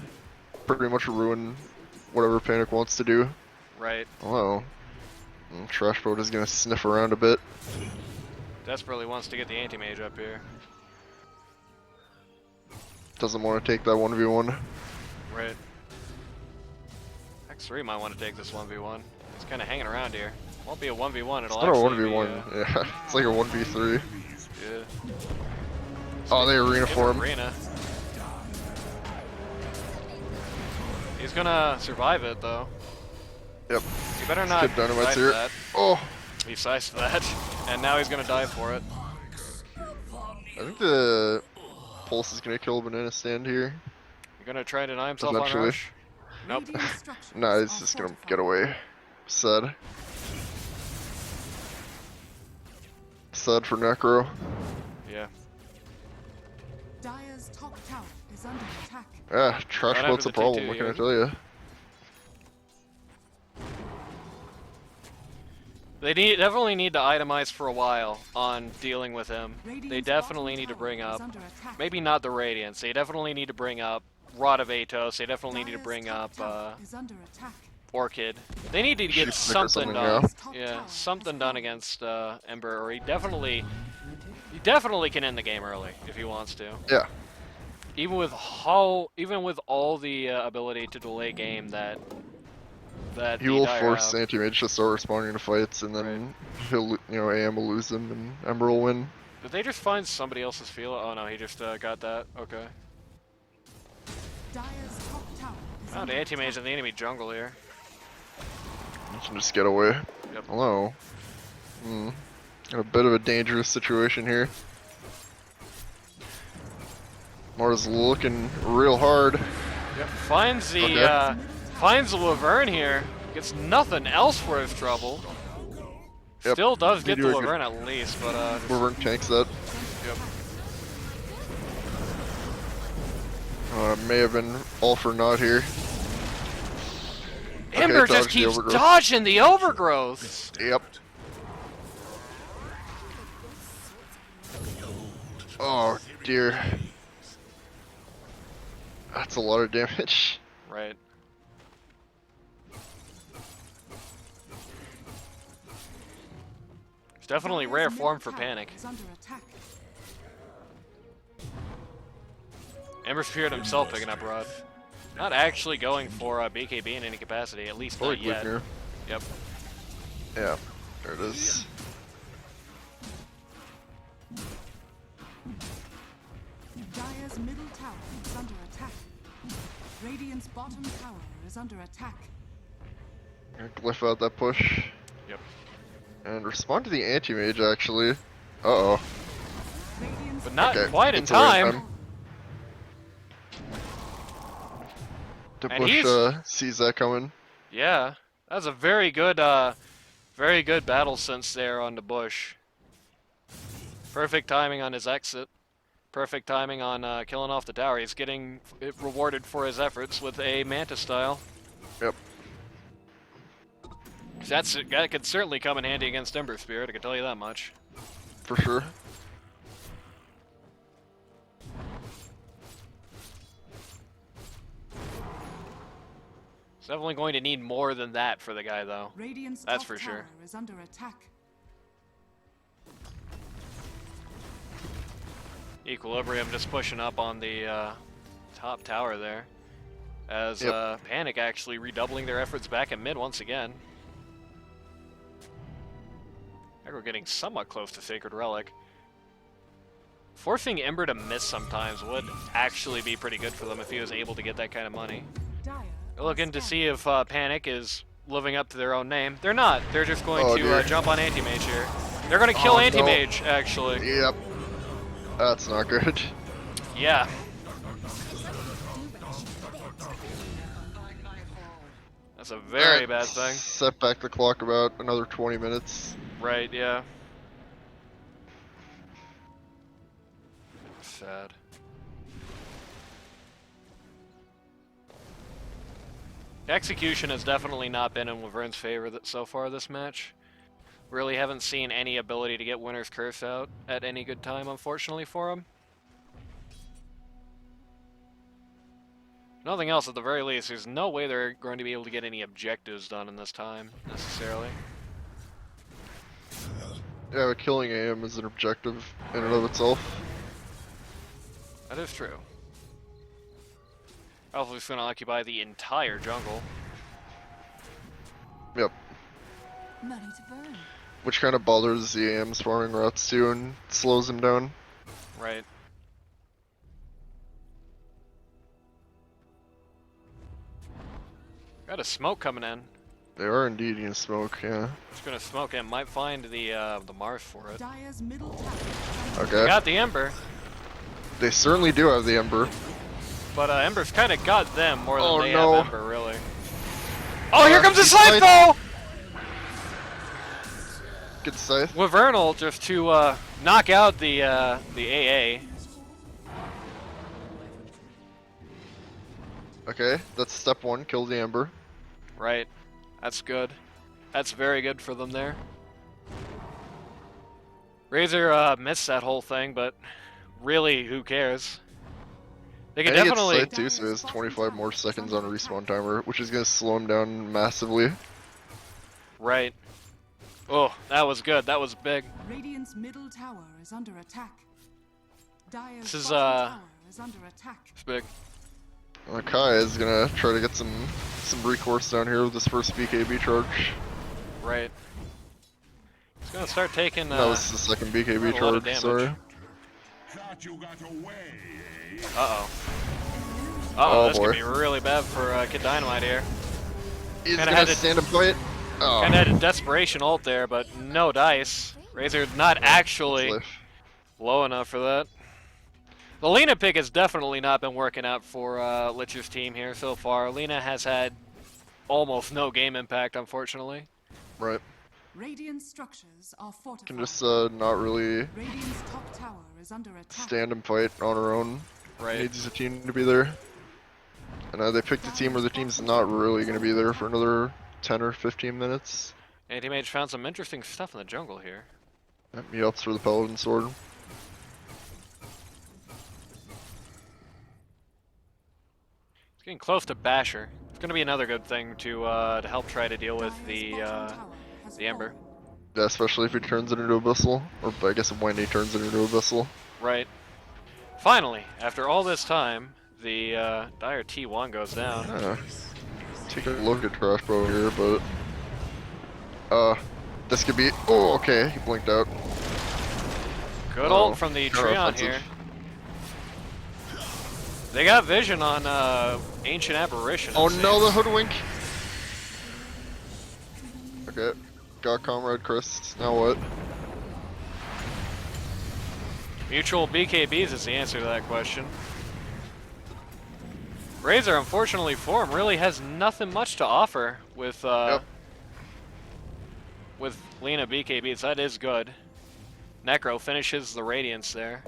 pretty much ruin whatever Panic wants to do. Right. Oh. Trash boat is gonna sniff around a bit. Desperately wants to get the Anti-Mage up here. Doesn't want to take that 1v1. Right. X3 might want to take this 1v1. He's kind of hanging around here. Won't be a 1v1, it'll It's not a actually 1v1. be, Yeah, it's like a 1v3. yeah. Oh, they arena His for him. arena. He's gonna survive it though. Yep. You better not Kid Dynamite's scythe here. that. Oh, He sliced that, and now he's gonna die for it. I think the Pulse is gonna kill Banana Stand here. You're gonna try to deny himself on Eventually. Rosh? Nope. Radiant structures Nah, he's are just gonna fortified. get away. Sad. Sad for Necro. Yeah. Dire's top tower is under attack. Yeah, Trash Right boat's after a the problem, T2 what can I here. tell you? They definitely need to itemize for a while on dealing with him. They Radiant's definitely bottom need to tower bring is up, under attack. maybe not the Radiance, they definitely need to bring up Rod of Atos, they definitely need to Dire's bring top up tower is under attack. Orchid. They need to get Sheep stick or something something, done. Dire's top Yeah, tower something has done fallen. against Ember, or he definitely can end the game early if he wants to. Yeah. Even with all the ability to delay game that He the will Dire force have. Anti-Mage to start responding to fights, and then he'll, AM will lose them, and Ember will win. Did they just find somebody else's field? Oh no, he just got that. Okay. Dire's top tower is Found under Anti-Mage attack. in the enemy jungle here. You can just get away. Yep. Hello. In a bit of a dangerous situation here. Mars looking real hard. Yep. Finds the Okay. finds the Laverne here. Gets nothing else for his trouble. Yep. Still does get They the do a good- Laverne at least, but just- Wyvern tanks that. yep. May have been all for naught here. Ember just dodge the keeps overgrowth. dodging the overgrowth. Yep. Oh dear. That's a lot of damage. Right. It's definitely Dire's rare middle form for tower Panic. is under attack. Ember Spirit himself picking up Rod. Not actually going for BKB in any capacity, at least Probably not yet. Gleipnir. Yep. Yeah. There it is. Dire's middle tower is under attack. Radiant's bottom tower is under attack. Gonna glyph out that push. Yep. And respond to the anti-mage actually. Uh-oh. Radiant's But not Okay, quite in it's the right time. time. The And bush he's- sees that coming. Yeah. That was a very good battle sense there on the bush. Perfect timing on his exit. Perfect timing on killing off the tower. He's getting rewarded for his efforts with a Manta style. Yep. That could certainly come in handy against Ember Spirit, I can tell you that much. For sure. He's definitely going to need more than that for the guy, though. Radiant's That's top for sure. tower is under attack. Equilibrium just pushing up on the top tower there. As Yep. Panic actually redoubling their efforts back at mid once again. I think we're getting somewhat close to Sacred Relic. Forcing Ember to miss sometimes would actually be pretty good for them if he was able to get that kind of money. Dire They're looking to are see if Panic is living up to their own name. They're not. They're just going Oh, to dear. jump on Anti-Mage here. They're going to kill Oh, no. Anti-Mage, actually. Yep. That's not good. Yeah. That's a very bad thing. Set back the clock about another 20 minutes. Right, yeah. Sad. Execution has definitely not been in Wyvern's favor so far this match. Really haven't seen any ability to get Winter's Curse out at any good time, unfortunately, for him. Nothing else, at the very least, there's no way they're going to be able to get any objectives done in this time, necessarily. Yeah, but killing AM is an objective in and of itself. That is true. Alpha's going to occupy the entire jungle. Yep. money to burn. Which kind of bothers the AM's farming routes too and slows him down. Right. Got a smoke coming in. They are indeed in smoke, yeah. Just gonna smoke and might find the Mars for it. Dire's middle tower. Okay. Got the Ember, They certainly do have the Ember. but Ember's kind of got them more than Oh, they no. have Ember, really. Oh, here comes the he's Scythe, fine. though! Good scythe. Wyvernal just to knock out the AA. Okay, that's step one, kill the Ember. Right. That's good. That's very good for them there. Razor missed that whole thing, but really, who cares? They I can think definitely... it's scythe too, so he has 25 more seconds on respawn timer, which is going to slow him down massively. Right. Oh, that was good. That was big. Radiant's middle tower is under attack. Dire's This is, bottom tower is under attack. It's big. Kai is going to try to get some recourse down here with his first BKB charge. Right. He's gonna start taking That was the second BKB a lot of charge, damage. sorry. Thought you got away, eh? Uh-oh. Uh-oh, Oh, this boy. could be really bad for Kid Dynamite here. He's Kinda going had to it- stand and fight. Oh, Kinda had a desperation ult there, but no dice. Razor not actually life. low enough for that. The Lena pick has definitely not been working out for Lich's team here so far. Lena has had almost no game impact, unfortunately. Right. Radiant structures are fortified. Can just not really Radiant's top tower is under attack. stand and fight on her own. Right. Needs a team to be there. And they picked a team where the team's not really going to be there for another 10 or 15 minutes. Anti-Mage found some interesting stuff in the jungle here. Yep, he opts for the Paladin Sword. It's getting close to Basher. It's going to be another good thing to help try to deal with the Dire's bottom tower has Ember. fallen. Yeah, especially if he turns it into Abyssal. Or I guess when he turns it into Abyssal. Right. Finally, after all this time, the Dire T1 goes down. Take a look at Trash Bow here, but this could be. Oh, okay, he blinked out. Good Oh, ult from the kinda Treon offensive. here. They got vision on Ancient Apparition. Oh it no, the seems. hoodwink! Okay, got Comrade Chris. Now what? Mutual BKBs is the answer to that question. Razor, unfortunately for him, really has nothing much to offer with with Lena BKBs. That is good. Necro finishes the Radiance there.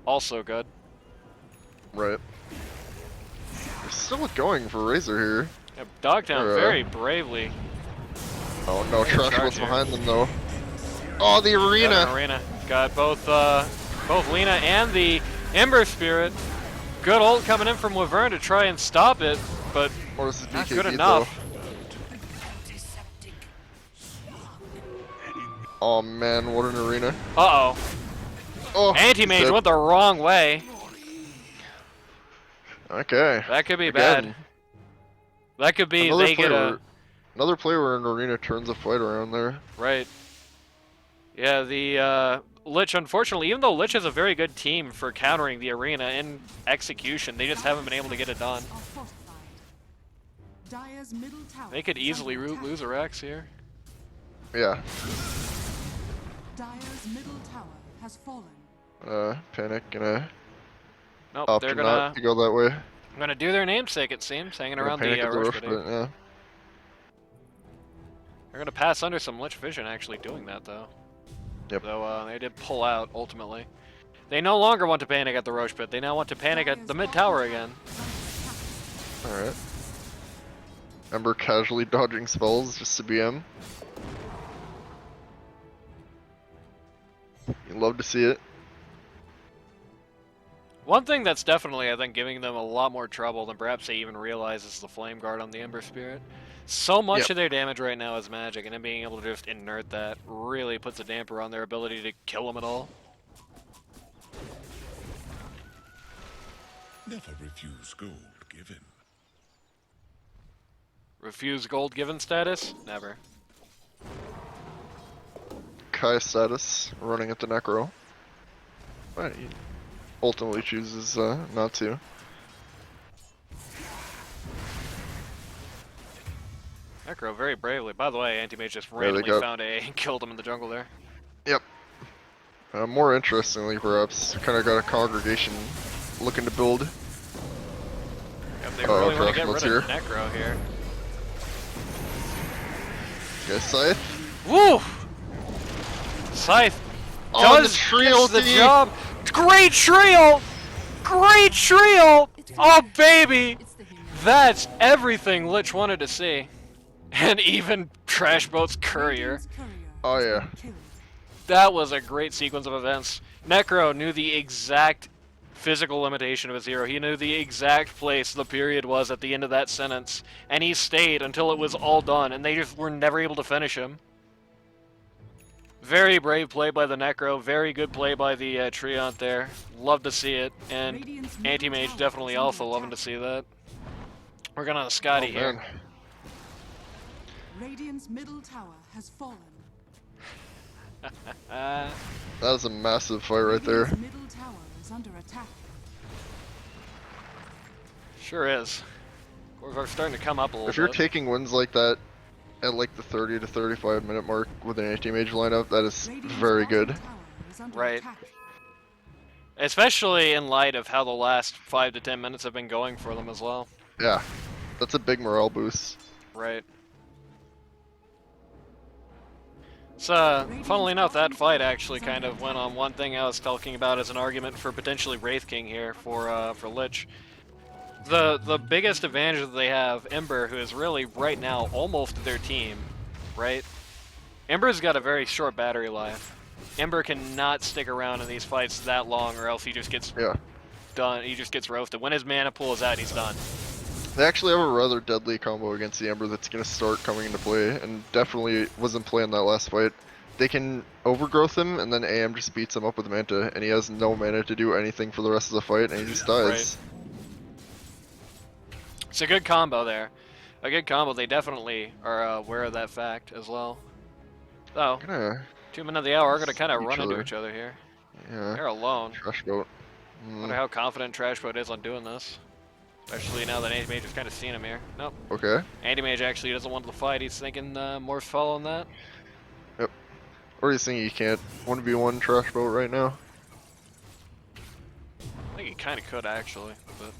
Also good. Right. They're still going for Razor here. Yeah, Dogtown Or, very bravely. Oh no, Very Trash charge Boat's here. behind them though. Oh, the Got arena! an arena. Got both Lena and the Ember Spirit. Good ult coming in from Laverne to try and stop it, but Oh, this is not BKB good though. enough. Oh man, what an arena. Uh-oh. Oh, Anti-Mage he's went the wrong way. dead. Okay. That could be Again, bad. That could be Another they get a... Another player where an arena turns a fight around there. Right. Yeah, the Lich, unfortunately, even though Lich is a very good team for countering the arena in execution, they just haven't been able to get it done. Are fortified. Dire's middle tower They could is easily under attack. lose a Rex here. Yeah. Dire's middle tower has fallen. Panic gonna Nope, opt they're not to go that way. gonna do their namesake, it seems, hanging Gonna around panic the at the Rosh Rosh, pit. but yeah. They're gonna pass under some Lich vision actually doing that though. Yep. Though they did pull out ultimately. They no longer want to panic at the Rosh pit. They now want to panic at the mid tower again. Alright. Ember casually dodging spells just to BM. You love to see it. One thing that's definitely, I think, giving them a lot more trouble than perhaps they even realize is the Flame Guard on the Ember Spirit. So much Yep. of their damage right now is magic, and then being able to just inert that really puts a damper on their ability to kill them at all. Never refuse gold given. Refuse gold given status? Never. Kai status running at the Necro. But he ultimately chooses not to. Necro very bravely. By the way, Anti-Mage just they randomly got- found A and killed him in the jungle there. Yep. More interestingly, perhaps, kind of got a congregation looking to build. Yep, they Oh, really want to get Dracula's rid of here. Necro here. Guys, Scythe. Woo! Scythe Oh, does the trio the D. job. Great trio! Great trio! Oh, baby! It's the humility. That's everything Lich wanted to see. And even Trash Boat's courier. Radiant's courier Oh, has yeah. been killed. That was a great sequence of events. Necro knew the exact physical limitation of his hero. He knew the exact place the period was at the end of that sentence. And he stayed until it was all done, and they just were never able to finish him. Very brave play by the Necro. Very good play by the Treant there. Love to see it. And Radiant's middle Anti-Mage tower definitely is under also loving to attack. see that. We're going on a Scotty Oh, here. man. Radiant's middle tower has fallen. Uh, That is a massive fight right there. Radiant's middle tower is under attack. sure is. We're starting to come up a little If you're bit. taking wins like that at like the 30 to 35 minute mark with an anti-mage lineup, that is Radiant's very bottom good. tower is under Right. attack. Especially in light of how the last 5 to 10 minutes have been going for them as well. Yeah, that's a big morale boost. Right. So, funnily enough, that fight actually kind of went on one thing I was talking about as an argument for potentially Wraith King here for Lich. The biggest advantage that they have, Ember, who is really right now almost their team, right? Ember's got a very short battery life. Ember cannot stick around in these fights that long, or else he just gets Yeah. done. He just gets roasted. When his mana pool is out, he's done. They actually have a rather deadly combo against the Ember that's going to start coming into play, and definitely was in play in that last fight. They can overgrowth him, and then AM just beats him up with Manta, and he has no mana to do anything for the rest of the fight, and he just dies. It's a good combo there. A good combo. They definitely are aware of that fact as well. So, Kinda, 2 minutes of the hour are going to kind of Each run into other. each other here. yeah. They're alone. Trash boat. Wonder how confident Trashboat is on doing this. Especially now that Anti-Mage has kind of seen him here. Nope. Okay. Anti-Mage actually doesn't want the fight. He's thinking more following that. Or do you think you can't 1v1 trash boat right now? I think he kind of could actually, but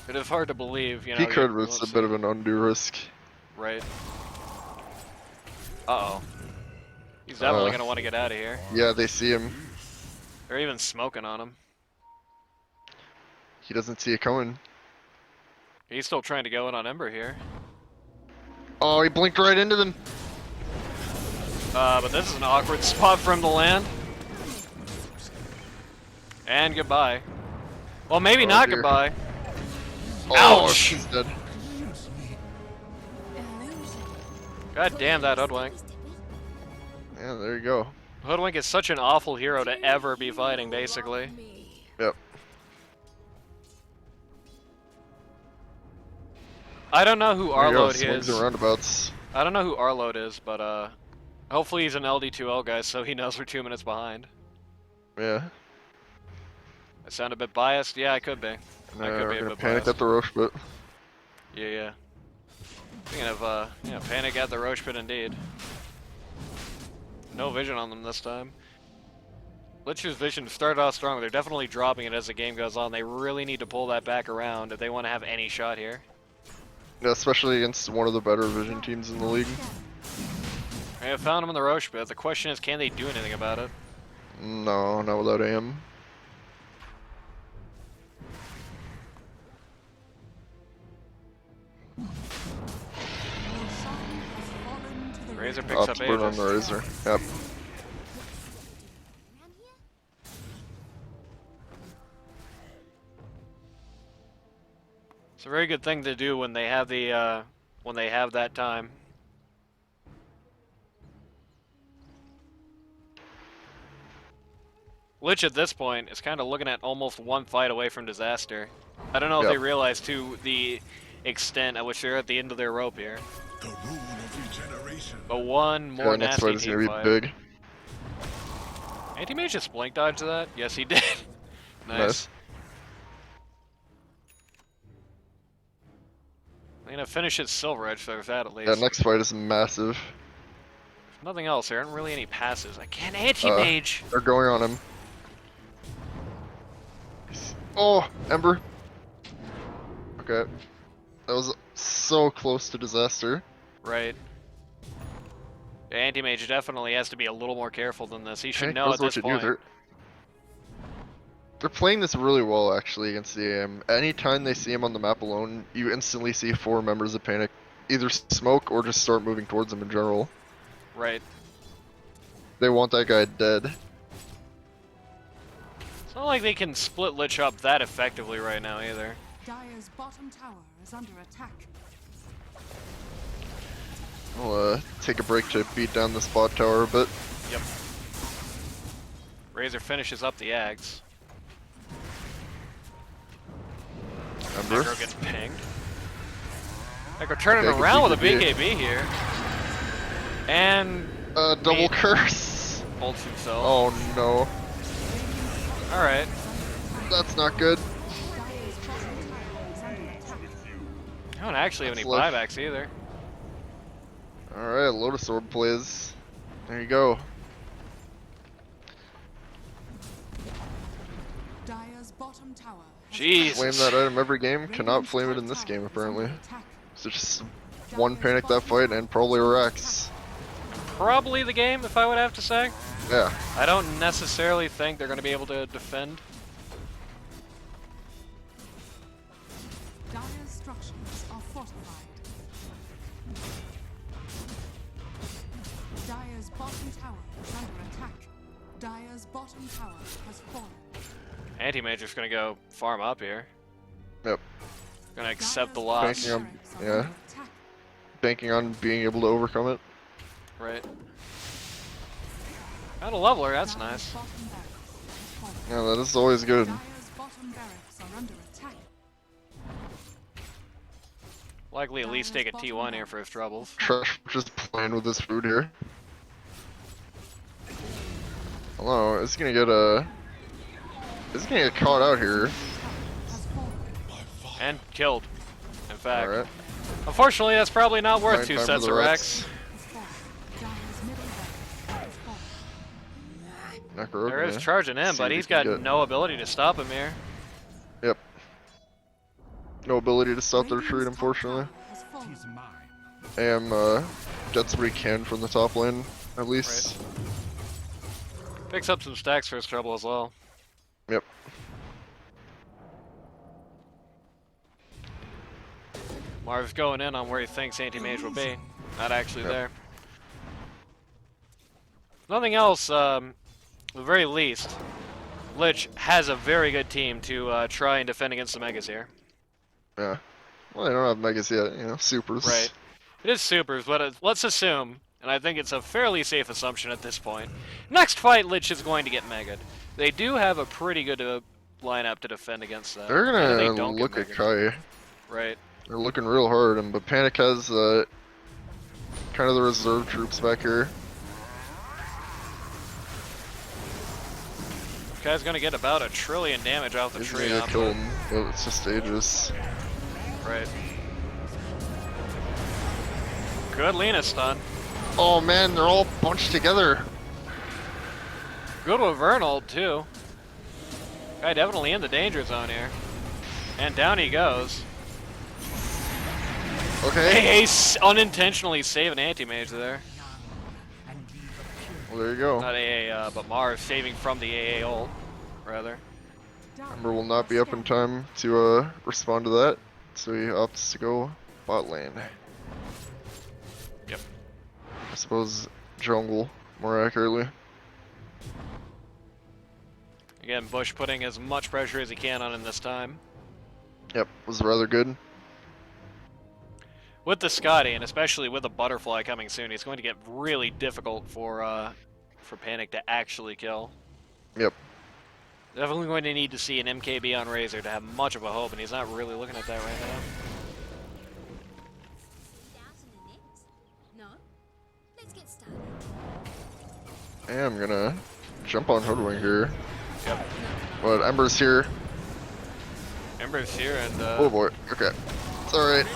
it is hard to believe, you know. He could, but you it's won't a bit see- of an undue risk. Right. Uh-oh. He's definitely Uh, going to want to get out of here. Yeah, they see him. They're even smoking on him. He doesn't see it coming. He's still trying to go in on Ember here. Oh, he blinked right into them. But this is an awkward spot for him to land. And goodbye. Well, maybe Oh, not dear. goodbye. Oh, Ouch! she's dead. God damn that Hoodwink. Yeah, there you go. Hoodwink is such an awful hero to ever be fighting, basically. Yep. I don't know who There you go, Arload swings is. and roundabouts. I don't know who Arload is, but hopefully he's an LD2L guy, so he knows we're 2 minutes behind. Yeah. I sound a bit biased. Yeah, I could be. We're gonna panic at the Rosh pit. Yeah. Speaking of, panic at the Rosh pit indeed. No vision on them this time. Lich's vision started off strong. They're definitely dropping it as the game goes on. They really need to pull that back around if they want to have any shot here. Yeah, especially against one of the better vision teams in the league. I have found him in the Rosh pit. The question is, can they do anything about it? No, not without aim. Razor picks up Upward on Aegis. the Razor. Yep. It's a very good thing to do when they have the when they have that time. Lich at this point is kind of looking at almost one fight away from disaster. I don't know if Yep. they realize to the extent at which they're at the end of their rope here. The rule of regeneration. But one more Yeah, next nasty fight is team gonna be fight. big. Anti-Mage just blink dodged that? Yes, he did. Nice. Nice. I'm gonna finish his Silver Edge, so there's that at least. Yeah, next fight is massive. Nothing else. There aren't really any passes. I can't anti-mage. They're going on him. Oh, Ember. Okay. That was so close to disaster. Right. The anti-mage definitely has to be a little more careful than this. He should Panic know knows at what this to do. point. They're playing this really well, actually, against the AM. Anytime they see him on the map alone, you instantly see 4 members of Panic either smoke or just start moving towards him in general. Right. They want that guy dead. It's not like they can split Lich up that effectively right now either. Dire's bottom tower is under attack. I'll take a break to beat down the spot tower a bit. Yep. Razor finishes up the Ags. Ember. Necro gets pinged. Necro turning Okay, around with a BKB. BKB here. And Double curse. ults himself. Oh no. Alright. That's not good. Dire's bottom tower is under attack. I don't actually have any That's Lich. buybacks either. Alright, Lotus Orb plays. There you go. Dire's bottom tower has Jeez. Flame that item every game, cannot Radiant's flame it top in this tower game is apparently. under attack. So just one panic that fight and probably Rex. Probably the game, if I would have to say. Yeah. I don't necessarily think they're going to be able to defend. Dire's structures are fortified. Dire's bottom tower is under attack. Dire's bottom tower has fallen. Anti-Mage's going to go farm up here. Yep. Going to accept the Dire's loss. Banking on- barracks are yeah. under attack. Banking on being able to overcome it. Right. Got a leveler, that's Dire's nice. bottom barracks has fallen. Yeah, that is always good. Dire's bottom barracks are under attack. Likely at least take a T1 here for his troubles. Trash just playing with his food here. Hello, it's gonna get it's gonna get caught out here. Has fallen. And killed, in fact. Alright. Unfortunately, that's probably not worth 2 Time for sets the of Rex. Rex. Has fallen. Dire's middle barracks has fallen. Necro. There is yeah. charging in, See but what he's he can got get. no ability to stop him here. Yep. No ability to stop the Radiant's retreat, top unfortunately. tower has fallen. AM gets what he can from the top lane, at least. Picks up some stacks for his trouble as well. Yep. Marv's going in on where he thinks anti-mage will be. Not actually Yep. there. Nothing else, at the very least, Lich has a very good team to try and defend against the Megas here. Yeah. Well, they don't have Megas yet, you know, supers. Right. It is supers, but let's assume, and I think it's a fairly safe assumption at this point, next fight Lich is going to get Mega'd. They do have a pretty good lineup to defend against that. They're And gonna they don't get look at Mega'd. Kai. Right. They're looking real hard, but Panic has kind of the reserve troops back here. Kai's gonna get about 1 trillion damage off the He's tree. gonna kill him, but it's just Aegis. Right. Good Lena stun. Oh man, they're all bunched together. Good with Vernal too. Guy definitely in the danger zone here. And down he goes. Okay. Hey, unintentionally saving anti-mage there. Well, there you go. Not AA, but Mars saving from the AA ult, rather. Ember will not be up in time to respond to that, so he opts to go bot lane. Yep. I suppose jungle, more accurately. Again, Bush putting as much pressure as he can on him this time. Yep, was rather good. With the Scotty, and especially with the Butterfly coming soon, it's going to get really difficult for Panic to actually kill. Yep. Definitely going to need to see an MKB on Razor to have much of a hope, and he's not really looking at that right now. No? Let's get started. And I'm gonna jump on Hoodwink here. Yep. But Ember's here. Ember's here, and Oh boy, okay. It's alright.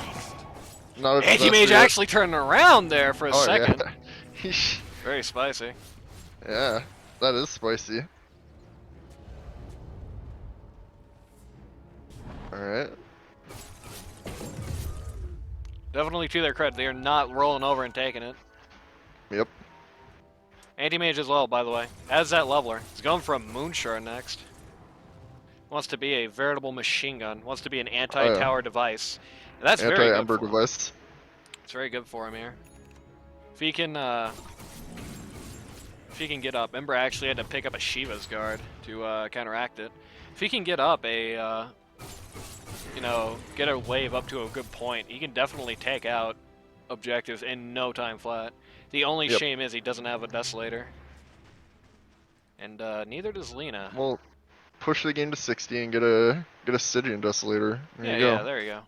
Not a Anti-Mage disaster yet. actually turning around there for a Oh, second. Yeah. Very spicy. Yeah, that is spicy. Alright. Definitely to their credit, they are not rolling over and taking it. Yep. Anti-Mage as well, by the way. As that leveler. He's going for a Moonshard next. Wants to be a veritable machine gun. Wants to be an anti-tower device. And that's very good Anti-Ember for him. device. It's very good for him here. If he can get up, Ember actually had to pick up a Shiva's guard to counteract it. If he can get up a, get a wave up to a good point, he can definitely take out objectives in no time flat. The only Yep. shame is he doesn't have a Desolator. And neither does Lena. Well, push the game to 60 and get a Stygian Desolator. There you go. Yeah, there you go.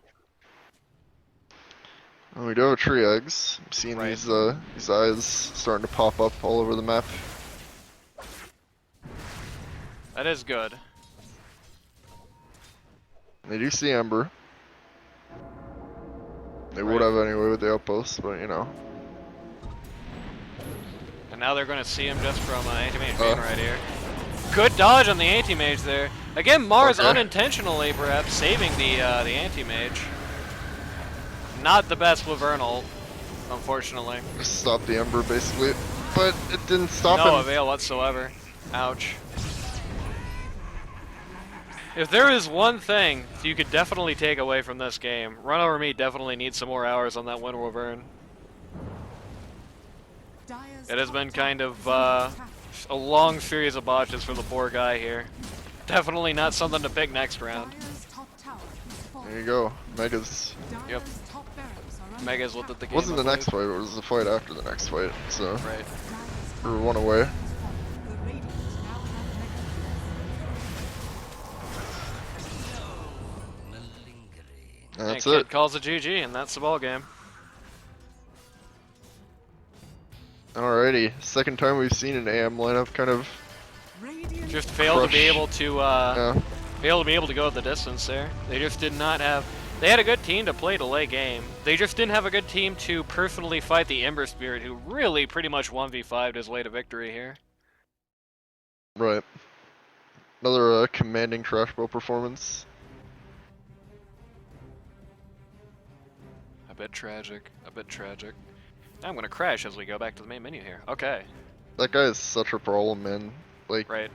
And we do have tree eggs. I'm seeing Right. these eyes starting to pop up all over the map. That is good. They do see Ember. They would Right. have anyway with the outpost, but you know. And now they're going to see him just from anti-mage being right here. Good dodge on the anti-mage there. Again, Mars Okay. unintentionally perhaps saving the anti-mage. Not the best with Vernal, unfortunately. Just stop the Ember basically. But it didn't stop No him. avail whatsoever. Ouch. If there is one thing you could definitely take away from this game, Run Over Me definitely needs some more hours on that Wind Wyvern. It has been kind of a long series of botches for the poor guy here. Definitely not something to pick next round. There you go. Megas. Yep. Megas looked at the game. Wasn't the I next fight, it was the fight after the next fight. So believe. Right. we're one away. And that's And it. Kid calls a GG, and that's the ball game. Alrighty, second time we've seen an AM lineup kind of. Just failed to be Crush. able to Yeah. go the distance there. They just did not have. They had a good team to play to late game. They just didn't have a good team to personally fight the Ember Spirit, who really pretty much 1v5'd his way to victory here. Right. Another commanding trash bow performance. A bit tragic. A bit tragic. Now I'm gonna crash as we go back to the main menu here. Okay. That guy is such a problem, man. Like, Right.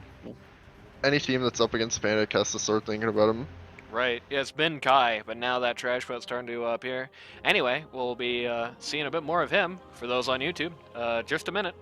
any team that's up against Panic has to start thinking about him. Right. Yeah, it's been Kai, but now that trash boat's starting to appear. Anyway, we'll be seeing a bit more of him for those on YouTube. Just a minute.